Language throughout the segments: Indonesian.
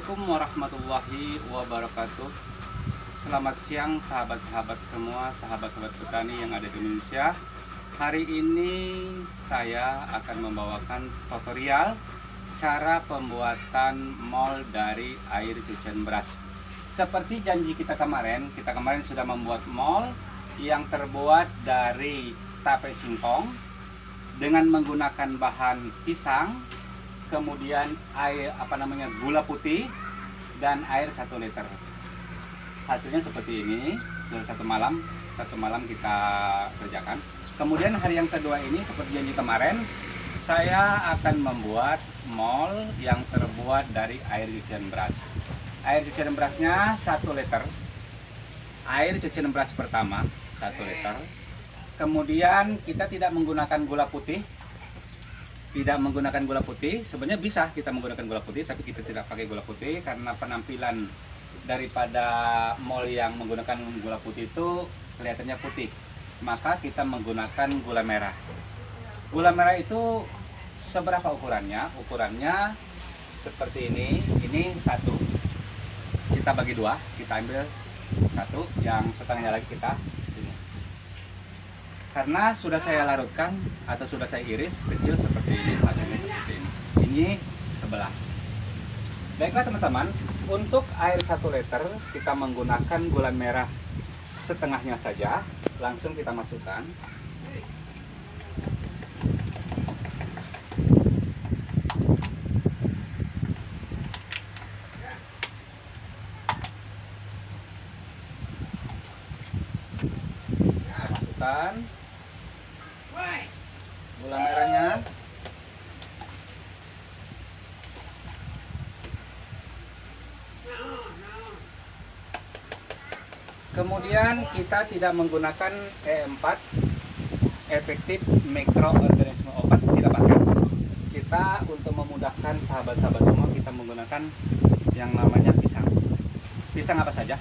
Assalamualaikum warahmatullahi wabarakatuh. Selamat siang sahabat-sahabat semua, sahabat-sahabat petani yang ada di Indonesia. Hari ini saya akan membawakan tutorial cara pembuatan mold dari air cucian beras. Seperti janji kita kemarin sudah membuat mold yang terbuat dari tape singkong dengan menggunakan bahan pisang, kemudian gula putih dan air 1 liter. Hasilnya seperti ini. Sudah satu malam kita kerjakan. Kemudian hari yang kedua ini seperti janji kemarin, saya akan membuat mold yang terbuat dari air cucian beras. Air cucian berasnya 1 liter. Air cucian beras pertama 1 liter. Kemudian kita tidak menggunakan gula putih. Sebenarnya bisa kita menggunakan gula putih, tapi kita tidak pakai gula putih karena penampilan daripada mold yang menggunakan gula putih itu kelihatannya putih. Maka kita menggunakan gula merah. Gula merah itu seberapa ukurannya? Ukurannya seperti ini. Ini 1. Kita bagi 2. Kita ambil 1, yang setengahnya lagi kita ini. Karena sudah saya larutkan atau sudah saya iris kecil seperti ini, hasilnya seperti ini. Ini sebelah. Baiklah teman-teman, untuk air 1 liter kita menggunakan gula merah setengahnya saja. Langsung kita masukkan. Kita masukkan gula merahnya. Kemudian kita tidak menggunakan E4, efektif mikroorganisme obat, tidak pakai. Kita untuk memudahkan sahabat-sahabat semua, kita menggunakan yang namanya pisang. Pisang apa saja,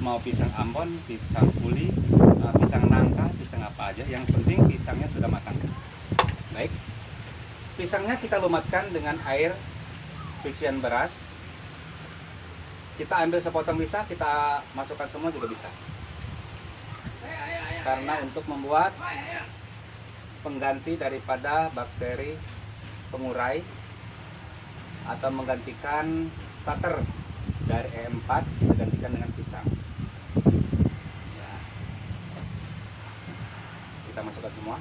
mau pisang Ambon, pisang uli, pisang nangka, pisang apa aja, yang penting pisangnya sudah matang. Baik, pisangnya kita lumatkan dengan air cucian beras. Kita ambil sepotong bisa, kita masukkan semua juga bisa. Karena untuk membuat pengganti daripada bakteri pengurai atau menggantikan starter dari E4, kita gantikan dengan pisang. Ya. Kita masukkan semua.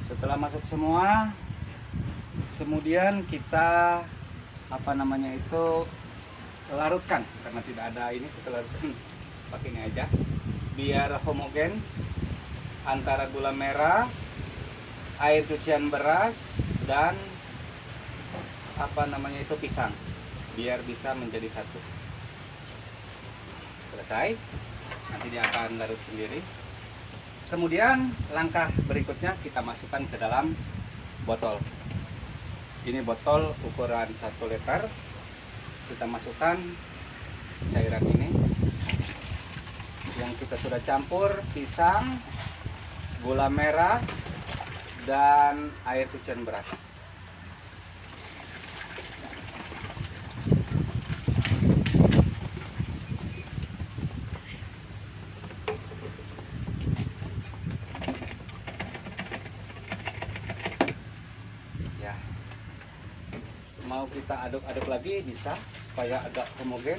Setelah masuk semua, kemudian kita larutkan. Karena tidak ada ini, kita larutkan pakai ini aja biar homogen antara gula merah, air cucian beras dan pisang, biar bisa menjadi satu. Selesai, nanti dia akan larut sendiri. Kemudian langkah berikutnya kita masukkan ke dalam botol. Ini botol ukuran 1 liter. Kita masukkan cairan ini yang kita sudah campur pisang, gula merah, dan air cucian beras. Mau kita aduk-aduk lagi bisa supaya agak homogen.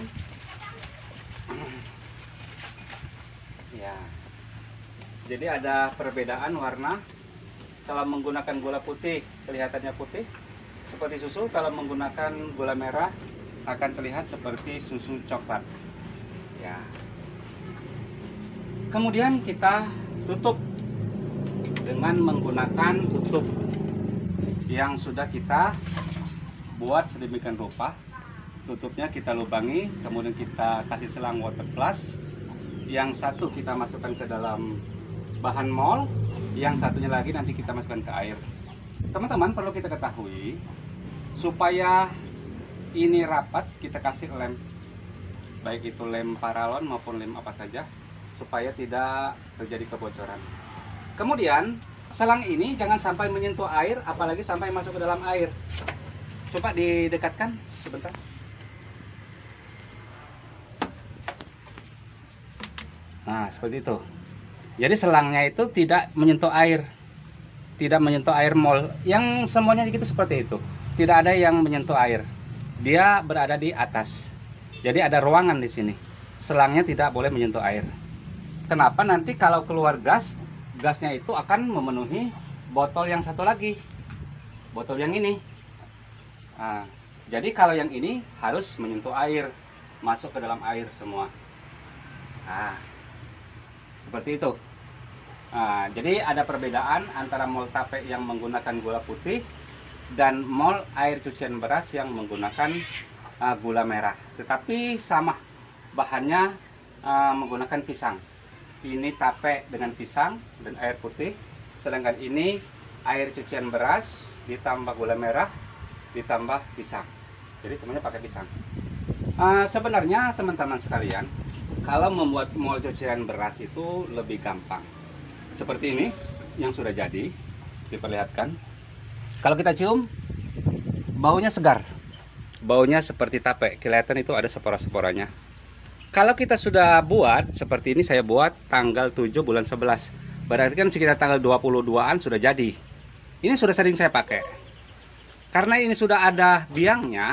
Ya. Jadi ada perbedaan warna. Kalau menggunakan gula putih kelihatannya putih seperti susu, kalau menggunakan gula merah akan terlihat seperti susu coklat. Ya. Kemudian kita tutup dengan menggunakan tutup yang sudah kita buat sedemikian rupa. Tutupnya kita lubangi, kemudian kita kasih selang water plus. Yang satu kita masukkan ke dalam bahan mold, yang satunya lagi nanti kita masukkan ke air. Teman-teman perlu kita ketahui, Supaya ini rapat, kita kasih lem, baik itu lem paralon maupun lem apa saja, supaya tidak terjadi kebocoran. Kemudian selang ini jangan sampai menyentuh air, apalagi sampai masuk ke dalam air. Coba didekatkan sebentar. Nah, seperti itu. Jadi selangnya itu tidak menyentuh air. Tidak menyentuh air mol. Yang semuanya gitu seperti itu. Tidak ada yang menyentuh air. Dia berada di atas. Jadi ada ruangan di sini. Selangnya tidak boleh menyentuh air. Kenapa? Nanti kalau keluar gas, gasnya itu akan memenuhi botol yang satu lagi. Botol yang ini. Nah, jadi kalau yang ini harus menyentuh air. Masuk ke dalam air semua. Nah, seperti itu. Nah, jadi ada perbedaan antara mol tape yang menggunakan gula putih dan mol air cucian beras yang menggunakan gula merah. Tetapi sama bahannya, menggunakan pisang. Ini tape dengan pisang dan air putih. Sedangkan ini air cucian beras ditambah gula merah ditambah pisang. Jadi semuanya pakai pisang. Sebenarnya teman-teman sekalian, kalau membuat mol cucian beras itu lebih gampang. Seperti ini yang sudah jadi, diperlihatkan. Kalau kita cium, baunya segar. Baunya seperti tape, kelihatan itu ada spora-sporanya. Kalau kita sudah buat, seperti ini saya buat tanggal 7 bulan 11. Berarti kan sekitar tanggal 22-an sudah jadi. Ini sudah sering saya pakai. Karena ini sudah ada biangnya,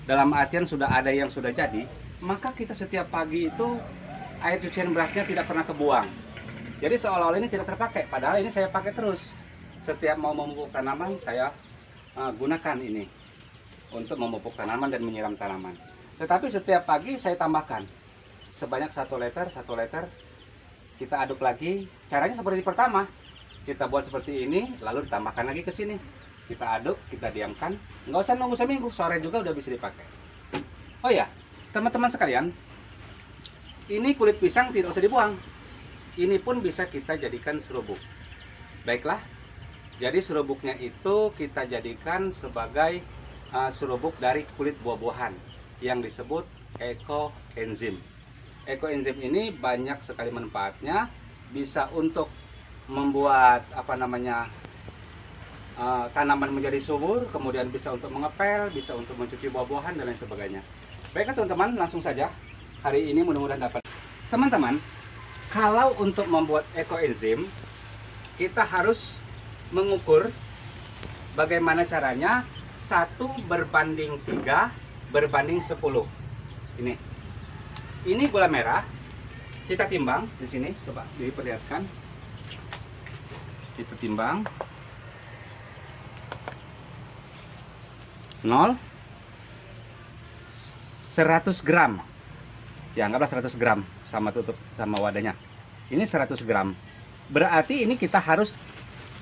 dalam artian sudah ada yang sudah jadi, maka kita setiap pagi itu air cucian berasnya tidak pernah kebuang. Jadi seolah-olah ini tidak terpakai, padahal ini saya pakai terus. Setiap mau memupuk tanaman saya gunakan ini untuk memupuk tanaman dan menyiram tanaman. Tetapi setiap pagi saya tambahkan sebanyak 1 liter, kita aduk lagi. Caranya seperti pertama, kita buat seperti ini, lalu ditambahkan lagi ke sini. Kita aduk, kita diamkan, nggak usah nunggu seminggu, sore juga udah bisa dipakai. Oh ya, teman-teman sekalian, ini kulit pisang tidak usah dibuang. Ini pun bisa kita jadikan serubuk. Baiklah, jadi serubuknya itu kita jadikan sebagai serubuk dari kulit buah-buahan yang disebut ekoenzim. Ekoenzim ini banyak sekali manfaatnya, bisa untuk membuat tanaman menjadi subur, kemudian bisa untuk mengepel, bisa untuk mencuci buah-buahan dan lain sebagainya. Baiklah teman-teman, langsung saja. Hari ini mudah-mudahan dapat. Teman-teman, kalau untuk membuat ekoenzim, kita harus mengukur bagaimana caranya 1:3:10. Ini gula merah. Kita timbang di sini, coba diperlihatkan. Kita timbang 100 gram. Ya, anggaplah 100 gram sama tutup sama wadahnya. Ini 100 gram. Berarti ini kita harus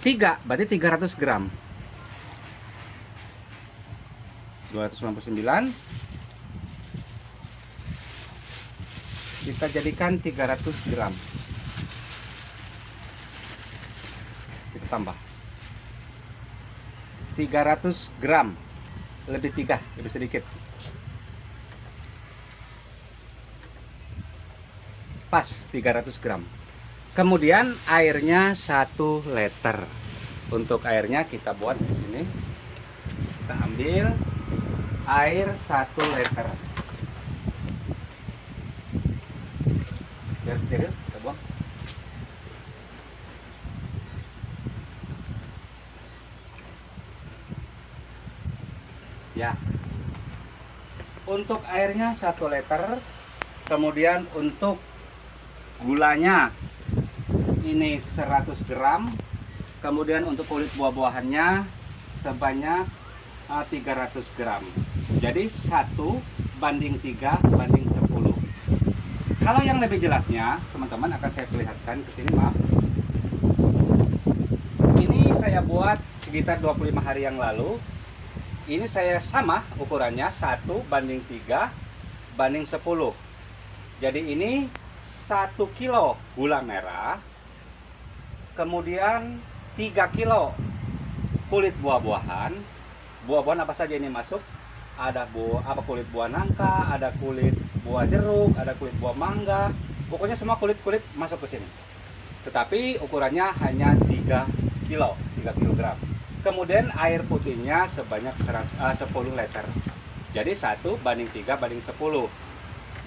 3, berarti 300 gram. 299. Kita jadikan 300 gram. Kita tambah 300 gram. Lebih 3, lebih sedikit. Pas 300 gram. Kemudian airnya 1 liter. Untuk airnya kita buat di sini. Kita ambil air 1 liter. Biar steril, kita buang. Ya. Untuk airnya 1 liter. Kemudian untuk gulanya ini 100 gram. Kemudian untuk kulit buah-buahannya sebanyak 300 gram. Jadi 1:3:10. Kalau yang lebih jelasnya, teman-teman akan saya perlihatkan ke sini, maaf. Ini saya buat sekitar 25 hari yang lalu. Ini saya sama ukurannya 1:3:10. Jadi ini 1 kilo gula merah, kemudian 3 kilo kulit buah-buahan, buah-buahan apa saja ini masuk. Ada kulit buah nangka, ada kulit buah jeruk, ada kulit buah mangga. Pokoknya semua kulit-kulit masuk ke sini. Tetapi ukurannya hanya 3 kilo, 3 kg. Kemudian air putihnya sebanyak 10 liter. Jadi 1:3:10.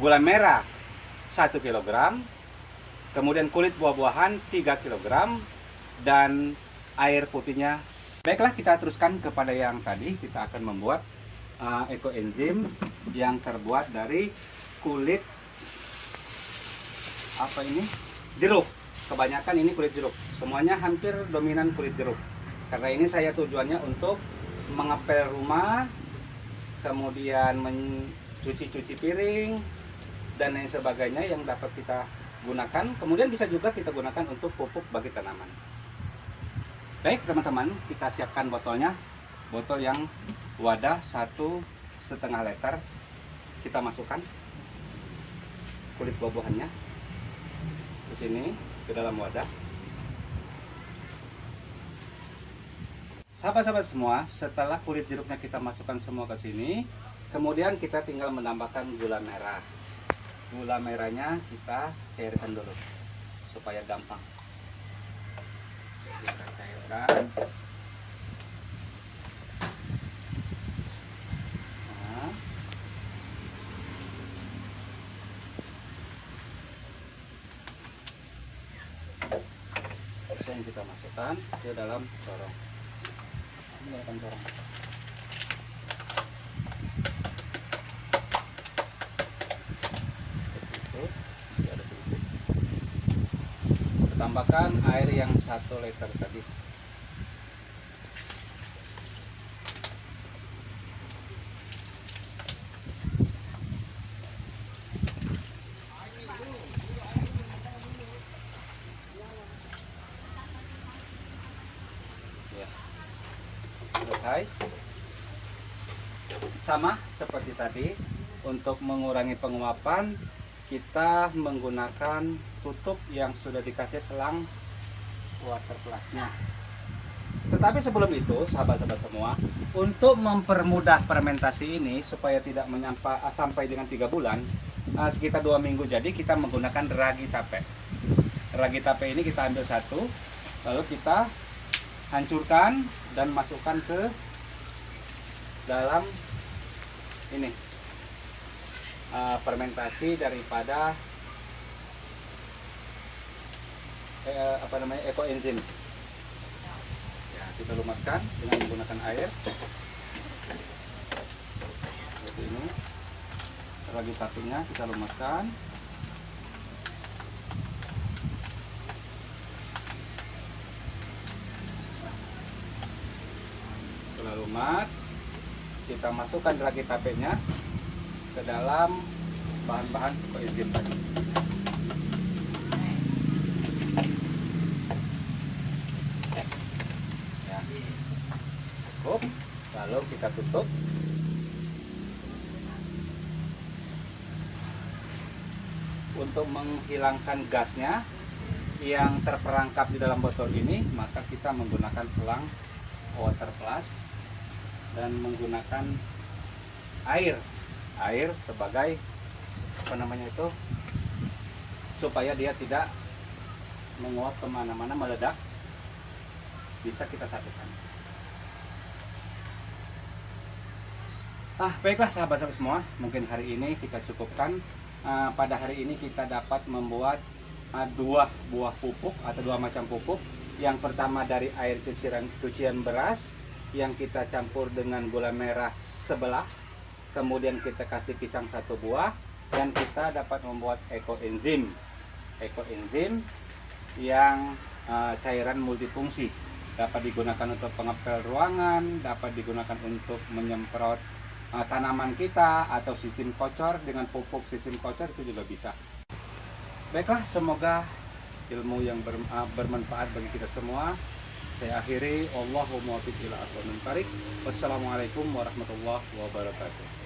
Gula merah 1 kg. Kemudian kulit buah-buahan 3 kg. Dan air putihnya. Baiklah, kita teruskan kepada yang tadi. Kita akan membuat ekoenzim yang terbuat dari kulit jeruk. Kebanyakan ini kulit jeruk, semuanya hampir dominan kulit jeruk. Karena ini saya tujuannya untuk mengepel rumah, kemudian mencuci piring dan lain sebagainya yang dapat kita gunakan. Kemudian bisa juga kita gunakan untuk pupuk bagi tanaman. Baik teman-teman, kita siapkan botolnya. Botol yang wadah 1,5 liter. Kita masukkan kulit buah-buahannya ke sini, ke dalam wadah. Sahabat-sahabat semua, setelah kulit jeruknya kita masukkan semua ke sini, kemudian kita tinggal menambahkan gula merah. Gula merahnya kita cairkan dulu supaya gampang. Kita cairkan. Yang kita masukkan ke dalam corong. Menggunakan corong. Itu masih ada sedikit. Kita tambahkan air yang 1 liter tadi. Selesai. Sama seperti tadi, untuk mengurangi penguapan kita menggunakan tutup yang sudah dikasih selang water plusnya. Tetapi sebelum itu, sahabat-sahabat semua, untuk mempermudah fermentasi ini supaya tidak sampai dengan 3 bulan, sekitar 2 minggu, jadi kita menggunakan ragi tape. Ragi tape ini kita ambil 1, lalu kita hancurkan dan masukkan ke dalam ini fermentasi daripada ekoenzim. Ya, kita lumatkan dengan menggunakan air seperti ini. Ragi tapenya kita lumatkan. Setelah lumat, kita masukkan ragi tapenya ke dalam bahan-bahan ekoenzim tadi. Ya, cukup. Lalu kita tutup. Untuk menghilangkan gasnya yang terperangkap di dalam botol ini, maka kita menggunakan selang water plus dan menggunakan air sebagai supaya dia tidak menguap kemana-mana, meledak. Bisa kita satukan. Baiklah sahabat-sahabat semua, mungkin hari ini kita cukupkan. Pada hari ini kita dapat membuat 2 buah pupuk atau 2 macam pupuk. Yang pertama dari air cucian beras yang kita campur dengan gula merah sebelah, kemudian kita kasih pisang 1 buah, dan kita dapat membuat ekoenzim yang cairan multifungsi. Dapat digunakan untuk pengepel ruangan, dapat digunakan untuk menyemprot tanaman kita, atau sistem kocor dengan pupuk sistem kocor itu juga bisa. Baiklah, semoga ilmu yang bermanfaat bagi kita semua. Saya akhiri, Allahumma muwaffiq ila aqwamit thoriq. Wassalamualaikum warahmatullahi wabarakatuh.